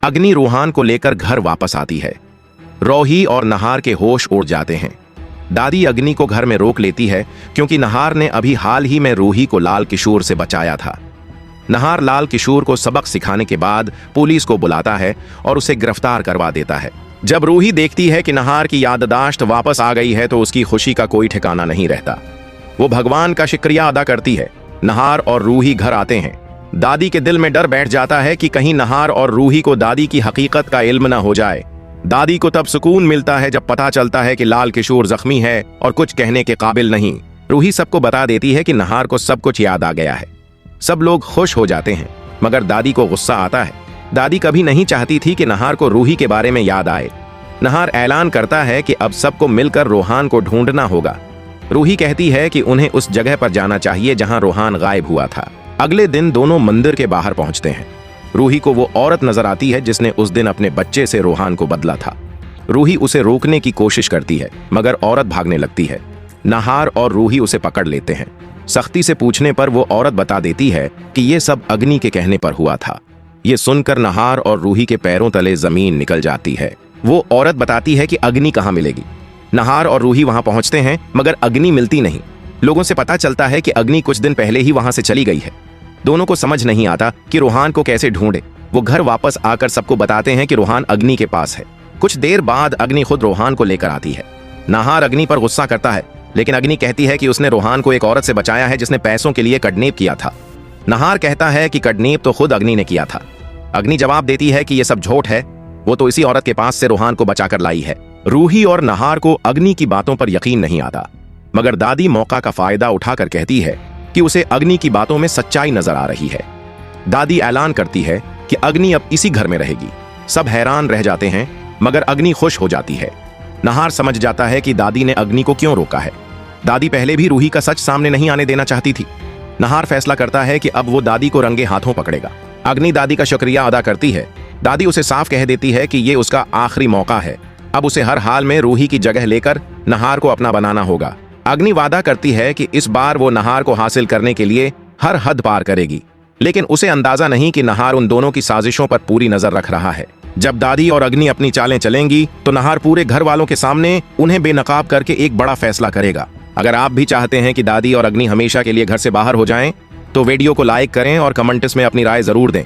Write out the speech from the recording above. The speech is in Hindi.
अग्नि रूहान को लेकर घर वापस आती है। रूही और नहार के होश उड़ जाते हैं। दादी अग्नि को घर में रोक लेती है क्योंकि नहार ने अभी हाल ही में रूही को लाल किशोर से बचाया था। नहार लाल किशोर को सबक सिखाने के बाद पुलिस को बुलाता है और उसे गिरफ्तार करवा देता है। जब रूही देखती है कि नहार की याददाश्त वापस आ गई है तो उसकी खुशी का कोई ठिकाना नहीं रहता। वो भगवान का शुक्रिया अदा करती है। नहार और रूही घर आते हैं। दादी के दिल में डर बैठ जाता है कि कहीं नहार और रूही को दादी की हकीकत का इल्म न हो जाए। दादी को तब सुकून मिलता है जब पता चलता है कि लाल किशोर जख्मी है और कुछ कहने के काबिल नहीं। रूही सबको बता देती है कि नहार को सब कुछ याद आ गया है। सब लोग खुश हो जाते हैं मगर दादी को गुस्सा आता है। दादी कभी नहीं चाहती थी कि नहार को रूही के बारे में याद आए। नहार ऐलान करता है कि अब सबको मिलकर रोहान को ढूंढना होगा। रूही कहती है कि उन्हें उस जगह पर जाना चाहिए जहां रोहान गायब हुआ था। अगले दिन दोनों मंदिर के बाहर पहुंचते हैं। रूही को वो औरत नजर आती है जिसने उस दिन अपने बच्चे से रोहान को बदला था। रूही उसे रोकने की कोशिश करती है मगर औरत भागने लगती है। नहार और रूही उसे पकड़ लेते हैं। सख्ती से पूछने पर वो औरत बता देती है कि ये सब अग्नि के कहने पर हुआ था। ये सुनकर नहार और रूही के पैरों तले जमीन निकल जाती है। वो औरत बताती है कि अग्नि कहाँ मिलेगी। नहार और रूही वहां पहुंचते हैं मगर अग्नि मिलती नहीं। लोगों से पता चलता है कि अग्नि कुछ दिन पहले ही वहां से चली गई है। दोनों को समझ नहीं आता कि रोहान को कैसे ढूंढे। वो घर वापस आकर सबको बताते हैं कि रोहान अग्नि के पास है। कुछ देर बाद अग्नि खुद रोहान को लेकर आती है। नहार अग्नि पर गुस्सा करता है लेकिन अग्नि कहती है कि उसने रोहान को एक औरत से बचाया है जिसने पैसों के लिए किडनैप किया था। नहार कहता है कि किडनैप तो खुद अग्नि ने किया था। अग्नि जवाब देती है कि यह सब झूठ है, वो तो इसी औरत के पास से रोहान को बचाकर लाई है। रूही और नहार को अग्नि की बातों पर यकीन नहीं आता मगर दादी मौका का फायदा उठाकर कहती है कि उसे अग्नि की बातों में सच्चाई नजर आ रही है। दादी ऐलान करती है कि अग्नि अब इसी घर में रहेगी। सब हैरान रह जाते हैं मगर अग्नि खुश हो जाती है। नहार समझ जाता है कि दादी ने अग्नि को क्यों रोका है। दादी पहले भी रूही का सच सामने नहीं आने देना चाहती थी। नहार फैसला करता है कि अब वो दादी को रंगे हाथों पकड़ेगा। अग्नि दादी का शुक्रिया अदा करती है। दादी उसे साफ कह देती है कि ये उसका आखिरी मौका है। अब उसे हर हाल में रूही की जगह लेकर नहार को अपना बनाना होगा। अग्नि वादा करती है कि इस बार वो नहार को हासिल करने के लिए हर हद पार करेगी लेकिन उसे अंदाजा नहीं कि नहार उन दोनों की साजिशों पर पूरी नजर रख रहा है। जब दादी और अग्नि अपनी चालें चलेंगी तो नहार पूरे घर वालों के सामने उन्हें बेनकाब करके एक बड़ा फैसला करेगा। अगर आप भी चाहते हैं कि दादी और अग्नि हमेशा के लिए घर से बाहर हो जाएं तो वीडियो को लाइक करें और कमेंट्स में अपनी राय जरूर दें।